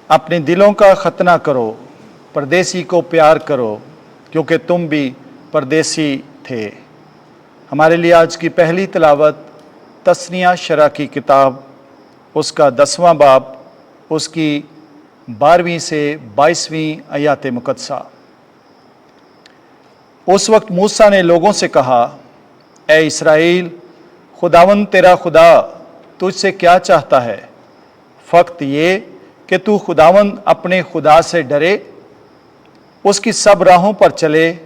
अपने दिलों का खतना करो, परदेसी को प्यार करो क्योंकि तुम भी परदेसी थे। हमारे लिए आज की पहली तिलावत तस्निया शरा की किताब उसका 10वां बाब उसकी 12वीं से 22वीं आयात मुकद्दसा। उस वक्त मूसा ने लोगों से कहा, ए इसराइल, खुदावंद तेरा खुदा तुझसे क्या चाहता है? फ़क्त ये कि तू खुदावंद अपने खुदा से डरे, उसकी सब राहों पर चले,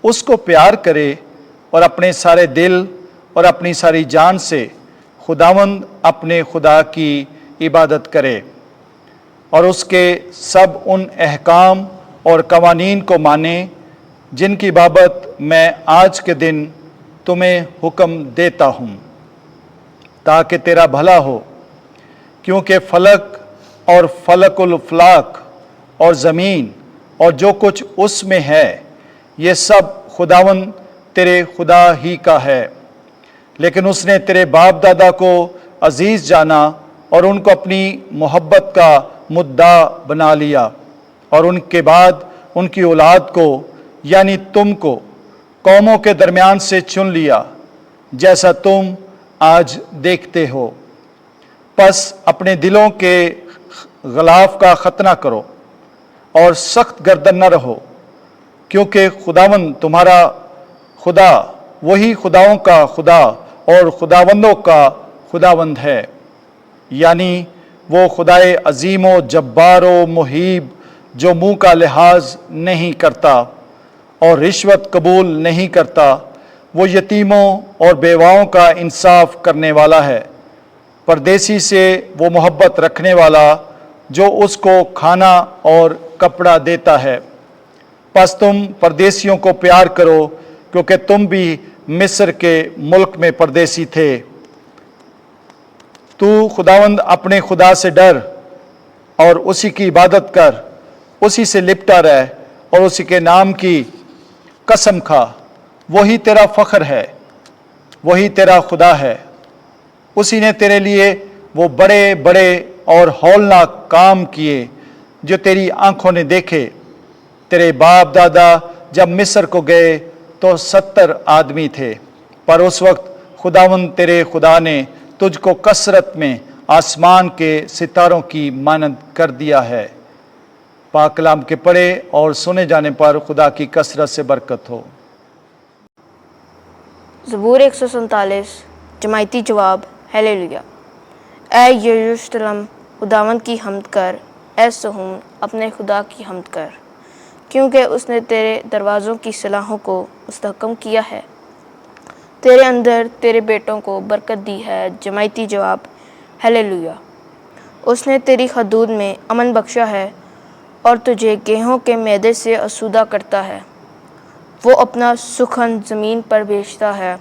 उसको प्यार करे और अपने सारे दिल और अपनी सारी जान से खुदावंद अपने खुदा की इबादत करे और उसके सब उन अहकाम और कवानीन को माने जिनकी बाबत मैं आज के दिन तुम्हें हुक्म देता हूँ, ताकि तेरा भला हो। क्योंकि फलक और फलकुल फलाक और ज़मीन और जो कुछ उसमें है, ये सब खुदावंद तेरे खुदा ही का है। लेकिन उसने तेरे बाप दादा को अजीज़ जाना और उनको अपनी मोहब्बत का मुद्दा बना लिया और उनके बाद उनकी औलाद को यानी तुमको कौमों के दरमियान से चुन लिया, जैसा तुम आज देखते हो। बस अपने दिलों के गलाफ का खतना करो और सख्त गर्दन न रहो, क्योंकि खुदावंद तुम्हारा खुदा वही खुदाओं का खुदा और खुदावंदों का खुदावंद है, यानी वो खुदाए अजीम व जब्बार व मुहीब, जो मुँह का लिहाज नहीं करता और रिश्वत कबूल नहीं करता। वो यतीमों और बेवाओं का इंसाफ करने वाला है, परदेसी से वो मोहब्बत रखने वाला जो उसको खाना और कपड़ा देता है। बस तुम परदेसियों को प्यार करो, क्योंकि तुम भी मिस्र के मुल्क में परदेसी थे। तू खुदावंद अपने खुदा से डर और उसी की इबादत कर, उसी से लिपटा रह और उसी के नाम की कसम खा। वही तेरा फ़ख्र है, वही तेरा खुदा है। उसी ने तेरे लिए वो बड़े बड़े और हौलनाक काम किए जो तेरी आंखों ने देखे। तेरे बाप दादा जब मिस्र को गए तो 70 आदमी थे, पर उस वक्त खुदावंद तेरे खुदा ने तुझको कसरत में आसमान के सितारों की मानद कर दिया है। पाक कलाम के पढ़े और सुने जाने पर खुदा की कसरत से बरकत हो। ज़बूर 147 जमायती जवाब हालेलुया। ऐ यरूशलेम खुदावंद की हम्द कर, ऐ सहून अपने खुदा की हम्द कर, क्योंकि उसने तेरे दरवाज़ों की सलाहों को मुस्तहकम किया है। तेरे अंदर तेरे बेटों को बरकत दी है। जमायती जवाब हालेलुया। उसने तेरी हदूद में अमन बख्शा है और तुझे गेहूं के मैदे से आसूदा करता है। वो अपना सुखन ज़मीन पर भेजता है,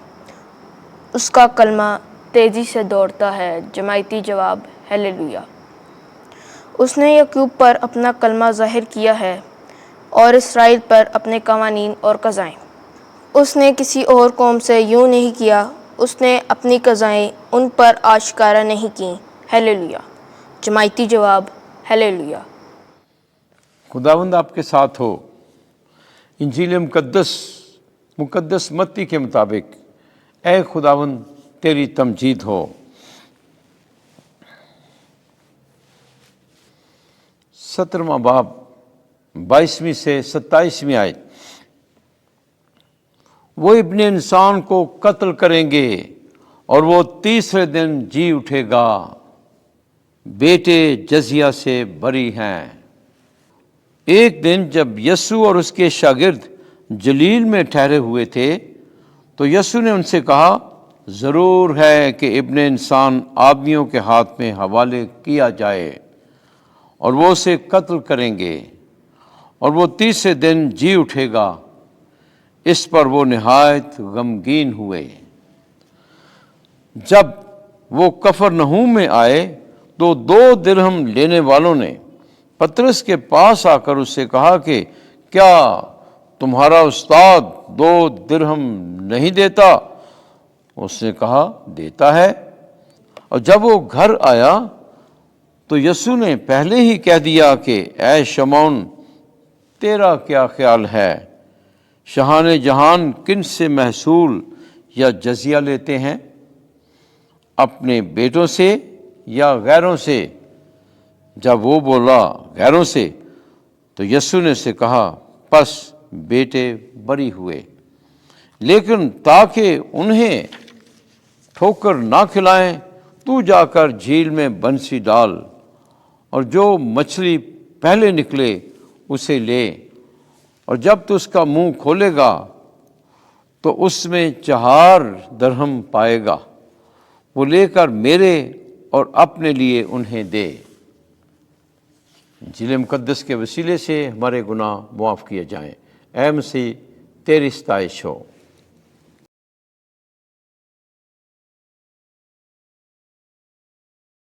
उसका कलमा तेज़ी से दौड़ता है। जमायती जवाब हालेलुया। उसने याकूब पर अपना कलमा ज़ाहिर किया है और इसराइल पर अपने कवानीन और कज़ाएँ। उसने किसी और कौम से यूँ नहीं किया, उसने अपनी कज़ाएँ उन पर आश्कारा नहीं की। हालेलुया। जमायती जवाब हालेलुया। खुदावंद आपके साथ हो। इंजील मुकद्दस मत्ती के मुताबिक ऐ खुदावंद तेरी तमजीद हो। 17वां बाब 22वीं से 27वीं आयत। वो इब्ने इंसान को कत्ल करेंगे और वो तीसरे दिन जी उठेगा। बेटे जजिया से बरी हैं। एक दिन जब यस्सु और उसके शागिर्द जलील में ठहरे हुए थे, तो यस्सु ने उनसे कहा, ज़रूर है कि इब्ने इंसान आदमियों के हाथ में हवाले किया जाए और वो उसे कत्ल करेंगे और वो तीसरे दिन जी उठेगा। इस पर वो निहायत गमगीन हुए। जब वो कफरनहूम में आए तो 2 दिरहम लेने वालों ने पतरस के पास आकर उससे कहा कि क्या तुम्हारा उस्ताद 2 दिरहम नहीं देता? उसने कहा, देता है। और जब वो घर आया تو یسوع نے پہلے ہی کہہ دیا کہ اے شمعون تیرا کیا خیال ہے؟ شاہان جہان کن سے محصول یا جزیہ لیتے ہیں؟ اپنے بیٹوں سے یا غیروں سے؟ جب وہ بولا غیروں سے تو یسوع نے اسے کہا پس بیٹے بری ہوئے، لیکن تاکہ انہیں ٹھوکر نہ کھلائیں تو جا کر جھیل میں بنسی ڈال، اور جو مچھلی پہلے نکلے اسے لے، اور جب تو اس کا منہ کھولے گا تو اس میں 4 درہم پائے گا، وہ لے کر میرے اور اپنے لیے انہیں دے۔ انجیل مقدس کے وسیلے سے ہمارے گناہ معاف کیے جائیں۔ اے مسیح تیری ستائش ہو۔